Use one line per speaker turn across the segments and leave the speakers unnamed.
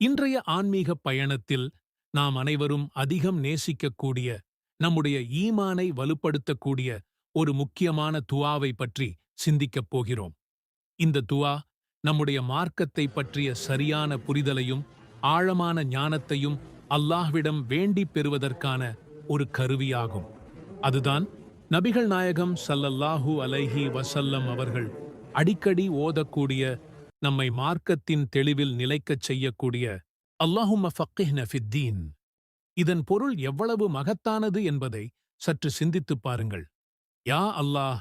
இன்றைய ஆன்மீக பயணத்தில் நாம் அனைவரும் அதிகம் நேசிக்கக்கூடிய, நம்முடைய ஈமானை வலுப்படுத்தக்கூடிய ஒரு முக்கியமான துஆவை பற்றி சிந்திக்கப் போகிறோம். இந்த துஆ நம்முடைய மார்க்கத்தை பற்றிய சரியான புரிதலையும் ஆழமான ஞானத்தையும் அல்லாஹ்விடம் வேண்டிப் பெறுவதற்கான ஒரு கருவியாகும். அதுதான் நபிகள் நாயகம் ஸல்லல்லாஹு அலைஹி வஸல்லம் அவர்கள் அடிக்கடி ஓதக்கூடிய, நம்மை மார்க்கத்தின் தெளிவில் நிலைக்கச் செய்யக்கூடிய அல்லாஹும்ம ஃபக்கிஹ்ன ஃபித்தீன். இதன் பொருள் எவ்வளவு மகத்தானது என்பதை சற்று சிந்தித்துப் பாருங்கள். யா அல்லாஹ்,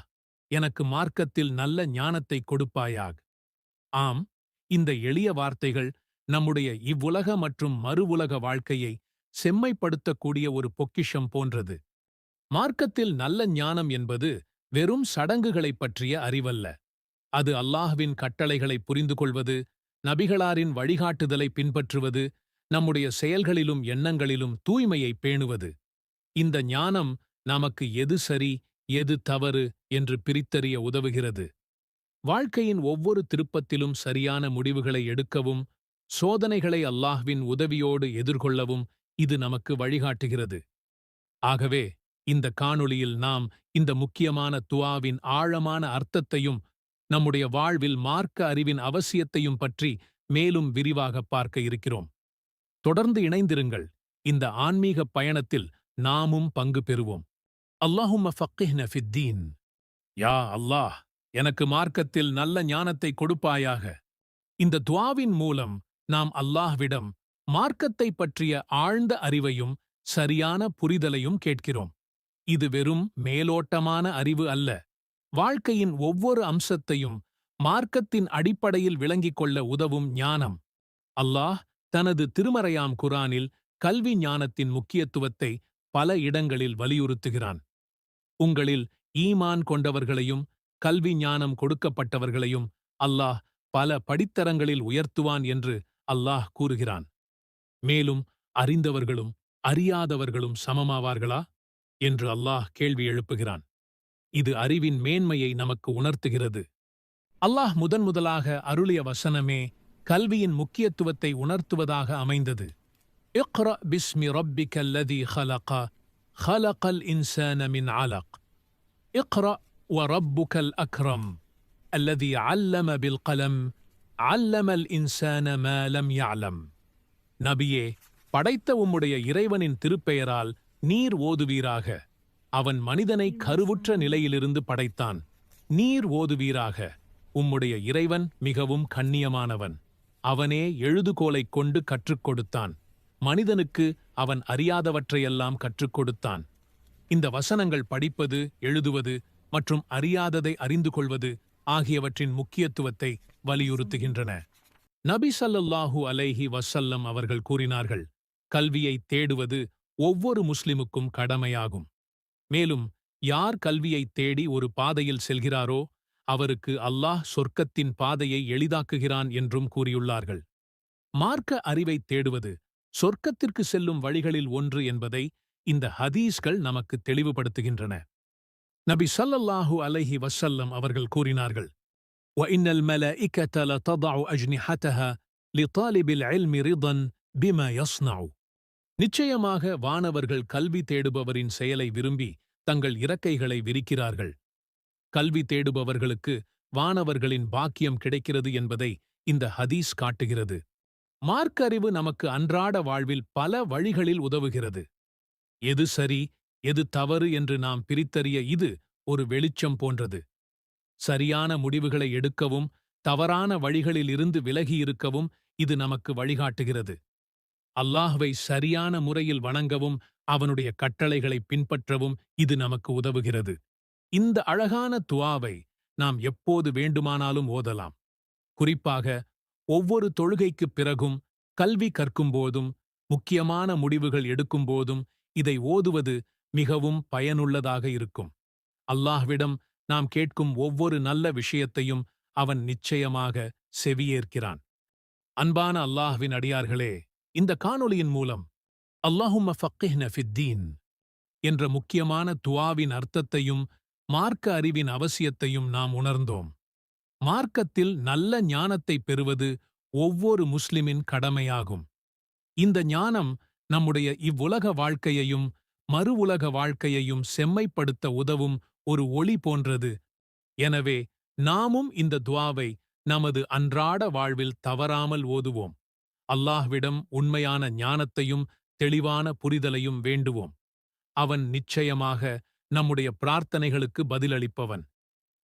எனக்கு மார்க்கத்தில் நல்ல ஞானத்தை கொடுப்பாயாக. ஆம், இந்த எளிய வார்த்தைகள் நம்முடைய இவ்வுலக மற்றும் மறு உலக வாழ்க்கையை செம்மைப்படுத்தக்கூடிய ஒரு பொக்கிஷம் போன்றது. மார்க்கத்தில் நல்ல ஞானம் என்பது வெறும் சடங்குகளைப் பற்றிய அறிவல்ல. அது அல்லாஹ்வின் கட்டளைகளை புரிந்து கொள்வது, நபிகளாரின் வழிகாட்டுதலை பின்பற்றுவது, நம்முடைய செயல்களிலும் எண்ணங்களிலும் தூய்மையை பேணுவது. இந்த ஞானம் நமக்கு எது சரி, எது தவறு என்று பிரித்தறிய உதவுகிறது. வாழ்க்கையின் ஒவ்வொரு திருப்பத்திலும் சரியான முடிவுகளை எடுக்கவும், சோதனைகளை அல்லாஹ்வின் உதவியோடு எதிர்கொள்ளவும் இது நமக்கு வழிகாட்டுகிறது. ஆகவே இந்த காணொளியில் நாம் இந்த முக்கியமான துஆவின் ஆழமான அர்த்தத்தையும் நம்முடைய வாழ்வில் மார்க்க அறிவின் அவசியத்தையும் பற்றி மேலும் விரிவாக பார்க்க இருக்கிறோம். தொடர்ந்து இணைந்திருங்கள். இந்த ஆன்மீக பயணத்தில் நாமும் பங்கு பெறுவோம். அல்லாஹும்ம ஃபக்கிஹ்ன ஃபித்தீன். யா அல்லாஹ், எனக்கு மார்க்கத்தில் நல்ல ஞானத்தை கொடுப்பாயாக. இந்த துஆவின் மூலம் நாம் அல்லாஹ்விடம் மார்க்கத்தை பற்றிய ஆழ்ந்த அறிவையும் சரியான புரிதலையும் கேட்கிறோம். இது வெறும் மேலோட்டமான அறிவு அல்ல. வாழ்க்கையின் ஒவ்வொரு அம்சத்தையும் மார்க்கத்தின் அடிப்படையில் விளங்கிக் கொள்ள உதவும் ஞானம். அல்லாஹ் தனது திருமறையாம் குர்ஆனில் கல்வி ஞானத்தின் முக்கியத்துவத்தை பல இடங்களில் வலியுறுத்துகிறான். உங்களில் ஈமான் கொண்டவர்களையும் கல்வி ஞானம் கொடுக்கப்பட்டவர்களையும் அல்லாஹ் பல படித்தரங்களில் உயர்த்துவான் என்று அல்லாஹ் கூறுகிறான். மேலும் அறிந்தவர்களும் அறியாதவர்களும் சமமாவார்களா என்று அல்லாஹ் கேள்வி எழுப்புகிறான். இது அறிவின் மேன்மையை நமக்கு உணர்த்துகிறது. அல்லாஹ் முதன்முதலாக அருளிய வசனமே கல்வியின் முக்கியத்துவத்தை உணர்த்துவதாக அமைந்தது. இக்ரா பிஸ்மி ரப்பிக்கல் லதீ ஹலக, ஹலகல் இன்சான மின் அலக். இக்ரா வ ரப்புக்கல் அக்ரம், அல்லதீ அல்லம பில் கலம், அல்லமல் இன்சான மா லம் யஅலம். நபியே, படைத்த உம்முடைய இறைவனின் திருப்பெயரால் நீர் ஓதுவீராக. அவன் மனிதனை கருவுற்ற நிலையிலிருந்து படைத்தான். நீர் ஓதுவீராக. உம்முடைய இறைவன் மிகவும் கண்ணியமானவன். அவனே எழுதுகோலைக் கொண்டு கற்றுக் கொடுத்தான். மனிதனுக்கு அவன் அறியாதவற்றையெல்லாம் கற்றுக் கொடுத்தான். இந்த வசனங்கள் படிப்பது, எழுதுவது மற்றும் அறியாததை அறிந்து கொள்வது ஆகியவற்றின் முக்கியத்துவத்தை வலியுறுத்துகின்றன. நபி ஸல்லல்லாஹு அலைஹி வஸல்லம் அவர்கள் கூறினார்கள், கல்வியை தேடுவது ஒவ்வொரு முஸ்லிமுக்கும் கடமையாகும். மேலும் யார் கல்வியை தேடி ஒரு பாதையில் செல்கிறாரோ அவருக்கு அல்லாஹ் சொர்க்கத்தின் பாதையை எளிதாக்குகிறான் என்றும் கூறியுள்ளார்கள். மார்க்க அறிவை தேடுவது சொர்க்கத்திற்கு செல்லும் வழிகளில் ஒன்று என்பதை இந்த ஹதீஸ்கள் நமக்கு தெளிவுபடுத்துகின்றன. நபி ஸல்லல்லாஹு அலைஹி வஸல்லம் அவர்கள் கூறினார்கள், وَإِنَّ الْمَلَائِكَةَ لَتَضَعُ أَجْنِحَتَهَا لِطَالِبِ الْعِلْمِ رِضًا بِمَا يَصْنَعُ. நிச்சயமாக வானவர்கள் கல்வி தேடுபவரின் செயலை விரும்பி தங்கள் இறக்கைகளை விரிக்கிறார்கள். கல்வி தேடுபவர்களுக்கு வானவர்களின் பாக்கியம் கிடைக்கிறது என்பதை இந்த ஹதீஸ் காட்டுகிறது. மார்க்க அறிவு நமக்கு அன்றாட வாழ்வில் பல வழிகளில் உதவுகிறது. எது சரி, எது தவறு என்று நாம் பிரித்தறிய இது ஒரு வெளிச்சம் போன்றது. சரியான முடிவுகளை எடுக்கவும், தவறான வழிகளில் இருந்து விலகியிருக்கவும் இது நமக்கு வழிகாட்டுகிறது. அல்லாஹ்வை சரியான முறையில் வணங்கவும், அவனுடைய கட்டளைகளை பின்பற்றவும் இது நமக்கு உதவுகிறது. இந்த அழகான துஆவை நாம் எப்போது வேண்டுமானாலும் ஓதலாம். குறிப்பாக ஒவ்வொரு தொழுகைக்குப் பிறகும், கல்வி கற்கும்போதும், முக்கியமான முடிவுகள் எடுக்கும்போதும் இதை ஓதுவது மிகவும் பயனுள்ளதாக இருக்கும். அல்லாஹ்விடம் நாம் கேட்கும் ஒவ்வொரு நல்ல விஷயத்தையும் அவன் நிச்சயமாக செவியேற்கிறான். அன்பான அல்லாஹ்வின் அடியார்களே, இந்த காணொளியின் மூலம் அல்லாஹும்ம ஃபக்கிஹ்ன ஃபித்தீன் என்ற முக்கியமான துஆவின் அர்த்தத்தையும் மார்க்க அறிவின் அவசியத்தையும் நாம் உணர்ந்தோம். மார்க்கத்தில் நல்ல ஞானத்தை பெறுவது ஒவ்வொரு முஸ்லிமின் கடமையாகும். இந்த ஞானம் நம்முடைய இவ்வுலக வாழ்க்கையையும் மறு உலக வாழ்க்கையையும் செம்மைப்படுத்த உதவும் ஒரு ஒளி போன்றது. எனவே நாமும் இந்த துஆவை நமது அன்றாட வாழ்வில் தவறாமல் ஓதுவோம். அல்லாஹ்விடம் உண்மையான ஞானத்தையும் தெளிவான புரிதலையும் வேண்டுவோம். அவன் நிச்சயமாக நம்முடைய பிரார்த்தனைகளுக்கு பதிலளிப்பவன்.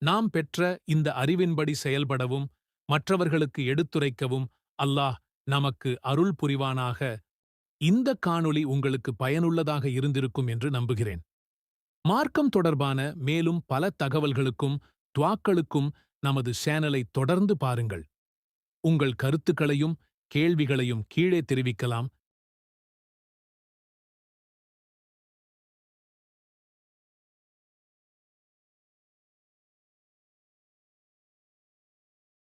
நாம் பெற்ற இந்த அறிவின்படி செயல்படவும் மற்றவர்களுக்கு எடுத்துரைக்கவும் அல்லாஹ் நமக்கு அருள் புரிவானாக. இந்த காணொளி உங்களுக்கு பயனுள்ளதாக இருந்திருக்கும் என்று நம்புகிறேன். மார்க்கம் தொடர்பான மேலும் பல தகவல்களுக்கும் துஆக்களுக்கும் நமது சேனலை தொடர்ந்து பாருங்கள். உங்கள் கருத்துக்களையும் கேள்விகளையும் கீழே தெரிவிக்கலாம்.